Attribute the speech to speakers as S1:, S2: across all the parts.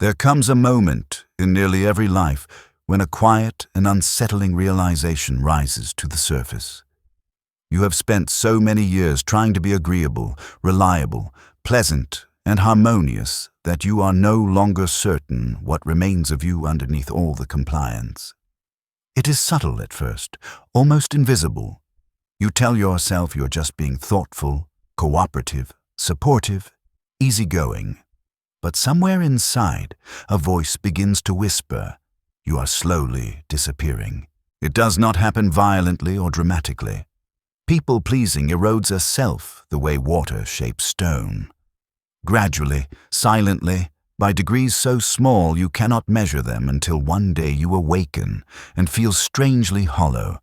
S1: There comes a moment in nearly every life when a quiet and unsettling realization rises to the surface. You have spent so many years trying to be agreeable, reliable, pleasant, and harmonious that you are no longer certain what remains of you underneath all the compliance. It is subtle at first, almost invisible. You tell yourself you're just being thoughtful, cooperative, supportive, easygoing. But somewhere inside, a voice begins to whisper, you are slowly disappearing. It does not happen violently or dramatically. People-pleasing erodes a self the way water shapes stone. Gradually, silently, by degrees so small you cannot measure them until one day you awaken and feel strangely hollow,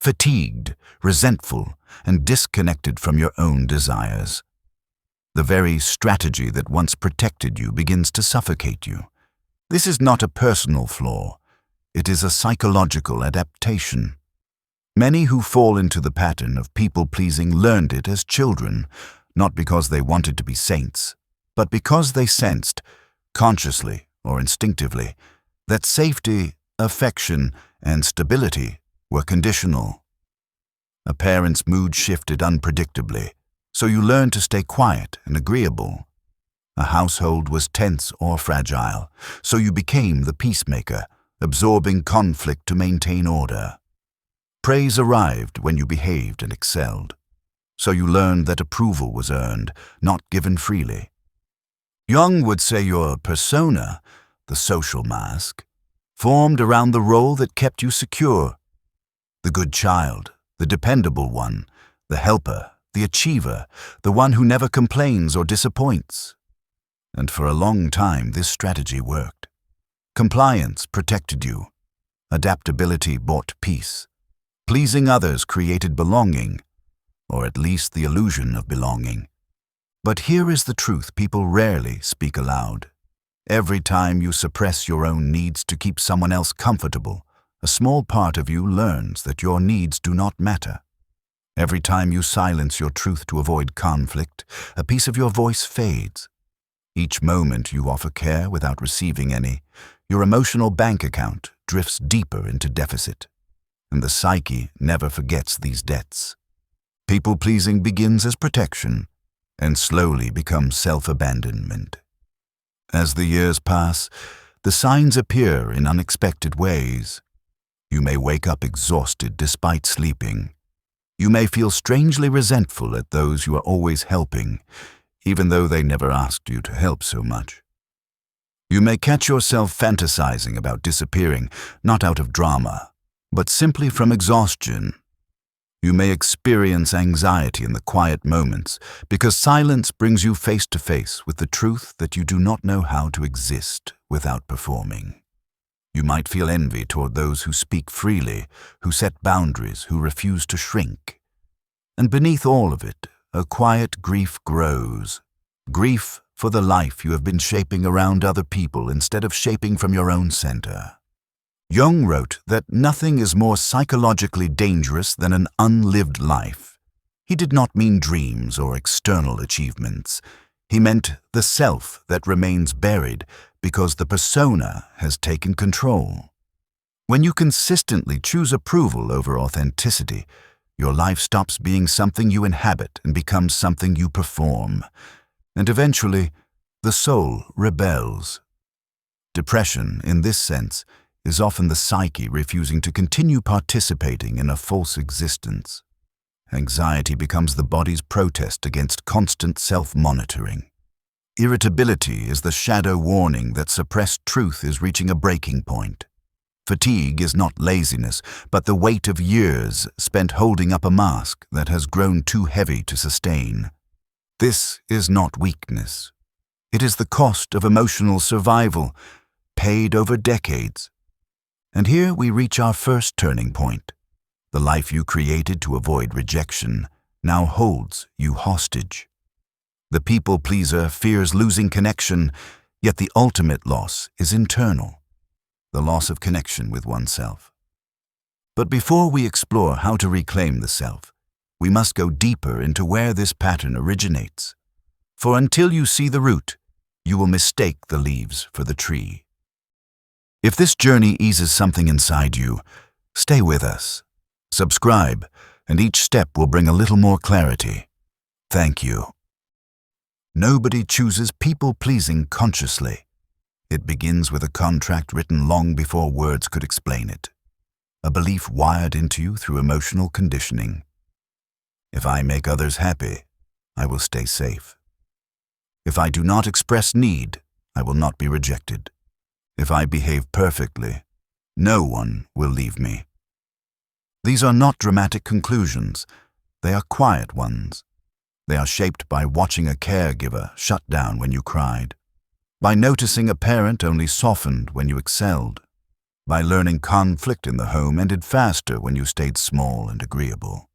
S1: fatigued, resentful, and disconnected from your own desires. The very strategy that once protected you begins to suffocate you. This is not a personal flaw. It is a psychological adaptation. Many who fall into the pattern of people-pleasing learned it as children, not because they wanted to be saints, but because they sensed, consciously or instinctively, that safety, affection, and stability were conditional. A parent's mood shifted unpredictably, so you learned to stay quiet and agreeable. A household was tense or fragile, so you became the peacemaker, absorbing conflict to maintain order. Praise arrived when you behaved and excelled, so you learned that approval was earned, not given freely. Jung would say your persona, the social mask, formed around the role that kept you secure. The good child, the dependable one, the helper, the achiever, the one who never complains or disappoints. And for a long time this strategy worked. Compliance protected you. Adaptability brought peace. Pleasing others created belonging, or at least the illusion of belonging. But here is the truth people rarely speak aloud. Every time you suppress your own needs to keep someone else comfortable, a small part of you learns that your needs do not matter. Every time you silence your truth to avoid conflict, a piece of your voice fades. Each moment you offer care without receiving any, your emotional bank account drifts deeper into deficit. And the psyche never forgets these debts. People-pleasing begins as protection and slowly becomes self-abandonment. As the years pass, the signs appear in unexpected ways. You may wake up exhausted despite sleeping. You may feel strangely resentful at those you are always helping, even though they never asked you to help so much. You may catch yourself fantasizing about disappearing, not out of drama, but simply from exhaustion. You may experience anxiety in the quiet moments because silence brings you face to face with the truth that you do not know how to exist without performing. You might feel envy toward those who speak freely, who set boundaries, who refuse to shrink. And beneath all of it, a quiet grief grows. Grief for the life you have been shaping around other people instead of shaping from your own center. Jung wrote that nothing is more psychologically dangerous than an unlived life. He did not mean dreams or external achievements. He meant the self that remains buried because the persona has taken control. When you consistently choose approval over authenticity, your life stops being something you inhabit and becomes something you perform. And eventually, the soul rebels. Depression, in this sense, is often the psyche refusing to continue participating in a false existence. Anxiety becomes the body's protest against constant self-monitoring. Irritability is the shadow warning that suppressed truth is reaching a breaking point. Fatigue is not laziness, but the weight of years spent holding up a mask that has grown too heavy to sustain. This is not weakness. It is the cost of emotional survival, paid over decades. And here we reach our first turning point. The life you created to avoid rejection now holds you hostage. The people-pleaser fears losing connection, yet the ultimate loss is internal, the loss of connection with oneself. But before we explore how to reclaim the self, we must go deeper into where this pattern originates. For until you see the root, you will mistake the leaves for the tree. If this journey eases something inside you, stay with us. Subscribe, and each step will bring a little more clarity. Thank you. Nobody chooses people-pleasing consciously. It begins with a contract written long before words could explain it. A belief wired into you through emotional conditioning. If I make others happy, I will stay safe. If I do not express need, I will not be rejected. If I behave perfectly, no one will leave me. These are not dramatic conclusions. They are quiet ones. They are shaped by watching a caregiver shut down when you cried, by noticing a parent only softened when you excelled, by learning conflict in the home ended faster when you stayed small and agreeable.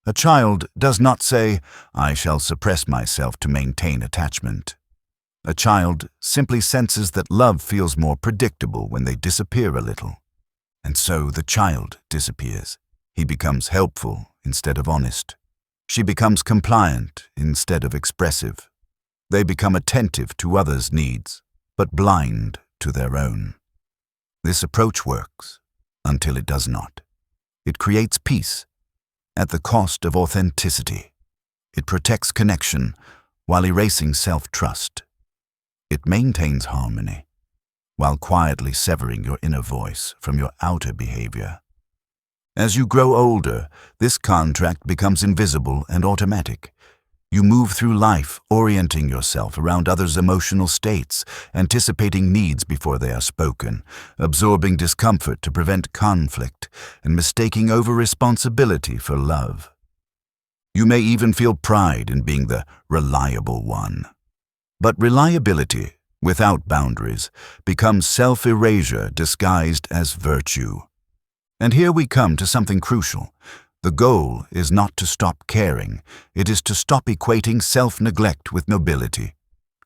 S1: A child does not say, "I shall suppress myself to maintain attachment." A child simply senses that love feels more predictable when they disappear a little. And so the child disappears. He becomes helpful instead of honest. She becomes compliant instead of expressive. They become attentive to others' needs, but blind to their own. This approach works until it does not. It creates peace at the cost of authenticity. It protects connection while erasing self-trust. It maintains harmony while quietly severing your inner voice from your outer behavior. As you grow older, this contract becomes invisible and automatic. You move through life orienting yourself around others' emotional states, anticipating needs before they are spoken, absorbing discomfort to prevent conflict, and mistaking over-responsibility for love. You may even feel pride in being the reliable one. But reliability, without boundaries, becomes self-erasure disguised as virtue. And here we come to something crucial. The goal is not to stop caring, it is to stop equating self-neglect with nobility.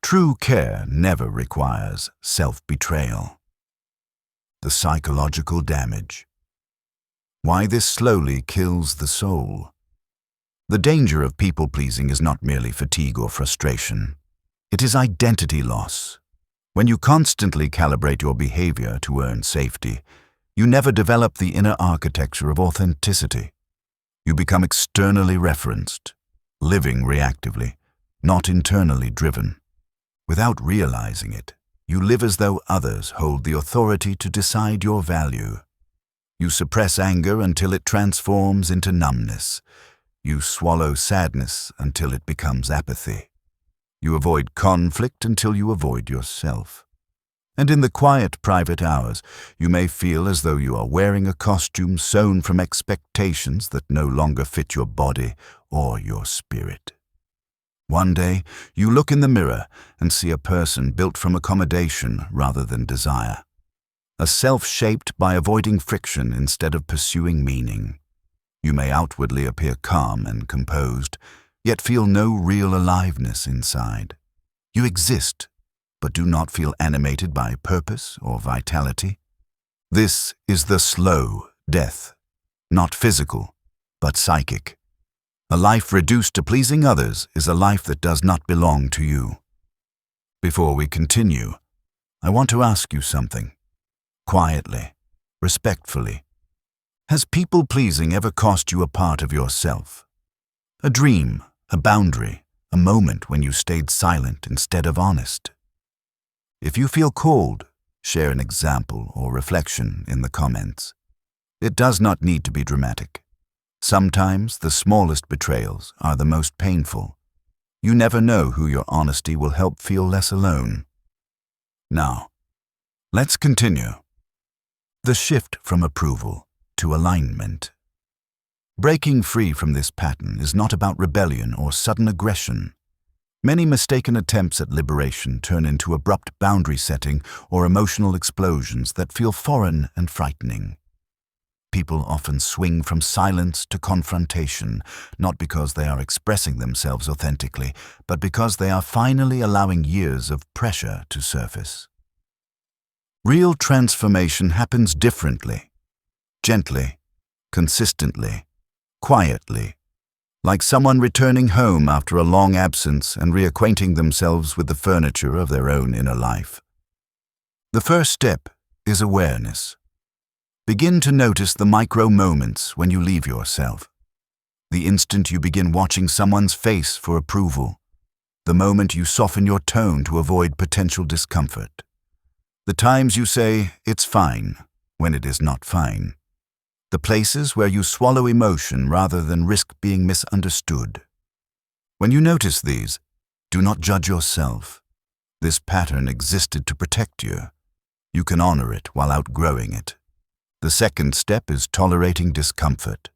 S1: True care never requires self-betrayal. The psychological damage. Why this slowly kills the soul. The danger of people-pleasing is not merely fatigue or frustration. It is identity loss. When you constantly calibrate your behavior to earn safety, you never develop the inner architecture of authenticity. You become externally referenced, living reactively, not internally driven. Without realizing it, you live as though others hold the authority to decide your value. You suppress anger until it transforms into numbness. You swallow sadness until it becomes apathy. You avoid conflict until you avoid yourself. And in the quiet, private hours, you may feel as though you are wearing a costume sewn from expectations that no longer fit your body or your spirit. One day, you look in the mirror and see a person built from accommodation rather than desire. A self shaped by avoiding friction instead of pursuing meaning. You may outwardly appear calm and composed, yet feel no real aliveness inside. You exist, but do not feel animated by purpose or vitality. This is the slow death, not physical, but psychic. A life reduced to pleasing others is a life that does not belong to you. Before we continue, I want to ask you something. Quietly, respectfully. Has people-pleasing ever cost you a part of yourself? A dream, a boundary, a moment when you stayed silent instead of honest? If you feel called, share an example or reflection in the comments. It does not need to be dramatic. Sometimes the smallest betrayals are the most painful. You never know who your honesty will help feel less alone. Now, let's continue. The shift from approval to alignment. Breaking free from this pattern is not about rebellion or sudden aggression. Many mistaken attempts at liberation turn into abrupt boundary setting or emotional explosions that feel foreign and frightening. People often swing from silence to confrontation, not because they are expressing themselves authentically, but because they are finally allowing years of pressure to surface. Real transformation happens differently, gently, consistently, quietly. like someone returning home after a long absence and reacquainting themselves with the furniture of their own inner life. The first step is awareness. Begin to notice the micro moments when you leave yourself. The instant you begin watching someone's face for approval. The moment you soften your tone to avoid potential discomfort. The times you say, "It's fine," when it is not fine. The places where you swallow emotion rather than risk being misunderstood. When you notice these, do not judge yourself. This pattern existed to protect you. You can honor it while outgrowing it. The second step is tolerating discomfort.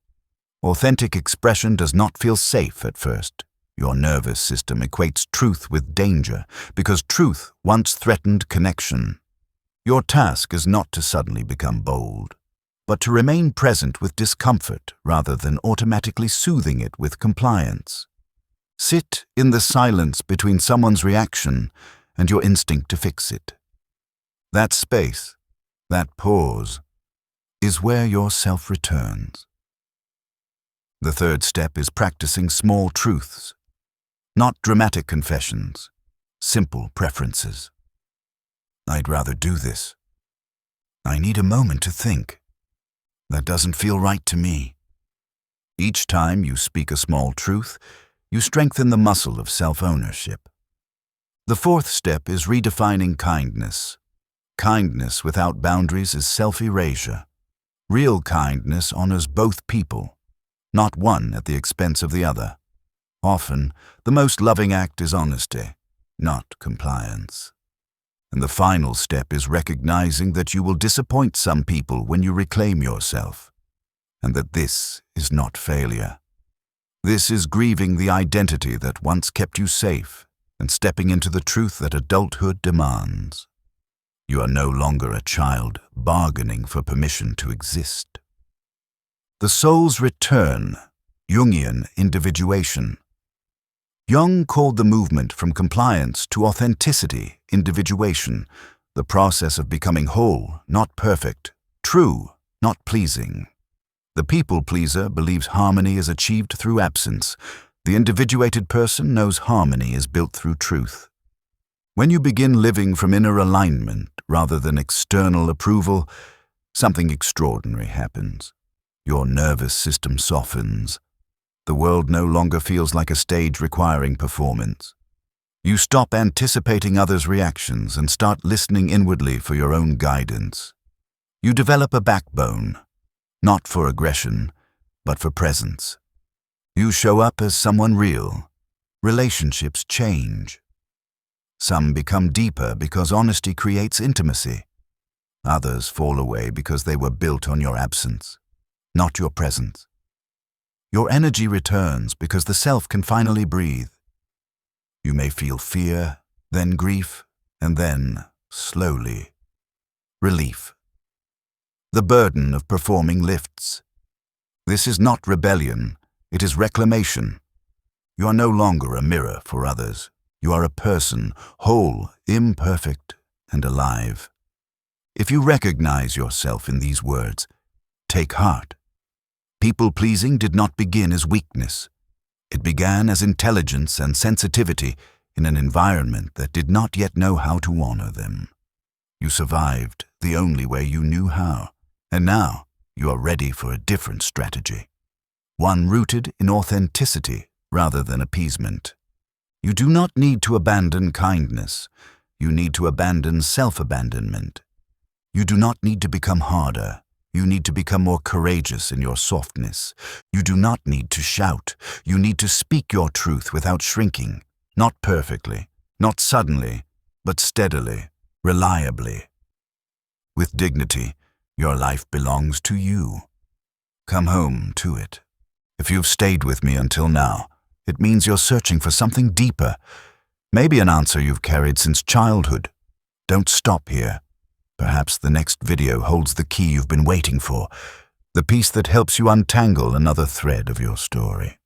S1: Authentic expression does not feel safe at first. Your nervous system equates truth with danger because truth once threatened connection. Your task is not to suddenly become bold, but to remain present with discomfort rather than automatically soothing it with compliance. Sit in the silence between someone's reaction and your instinct to fix it. That space, that pause, is where your self returns. The third step is practicing small truths, not dramatic confessions, simple preferences. I'd rather do this. I need a moment to think. That doesn't feel right to me. Each time you speak a small truth, you strengthen the muscle of self-ownership. The fourth step is redefining kindness. Kindness without boundaries is self-erasure. Real kindness honors both people, not one at the expense of the other. Often, the most loving act is honesty, not compliance. And the final step is recognizing that you will disappoint some people when you reclaim yourself, and that this is not failure. This is grieving the identity that once kept you safe and stepping into the truth that adulthood demands. You are no longer a child bargaining for permission to exist. The soul's return, Jungian individuation. Jung called the movement from compliance to authenticity, individuation, the process of becoming whole, not perfect, true, not pleasing. The people-pleaser believes harmony is achieved through absence. The individuated person knows harmony is built through truth. When you begin living from inner alignment rather than external approval, something extraordinary happens. Your nervous system softens. The world no longer feels like a stage requiring performance. You stop anticipating others' reactions and start listening inwardly for your own guidance. You develop a backbone, not for aggression, but for presence. You show up as someone real. Relationships change. Some become deeper because honesty creates intimacy. Others fall away because they were built on your absence, not your presence. Your energy returns because the self can finally breathe. You may feel fear, then grief, and then, slowly, relief. The burden of performing lifts. This is not rebellion, it is reclamation. You are no longer a mirror for others. You are a person, whole, imperfect, and alive. If you recognize yourself in these words, take heart. People-pleasing did not begin as weakness. It began as intelligence and sensitivity in an environment that did not yet know how to honor them. You survived the only way you knew how, and now you are ready for a different strategy, one rooted in authenticity rather than appeasement. You do not need to abandon kindness. You need to abandon self-abandonment. You do not need to become harder. You need to become more courageous in your softness. You do not need to shout. You need to speak your truth without shrinking, not perfectly, not suddenly, but steadily, reliably. With dignity, your life belongs to you. Come home to it. If you've stayed with me until now, it means you're searching for something deeper, maybe an answer you've carried since childhood. Don't stop here. Perhaps the next video holds the key you've been waiting for, the piece that helps you untangle another thread of your story.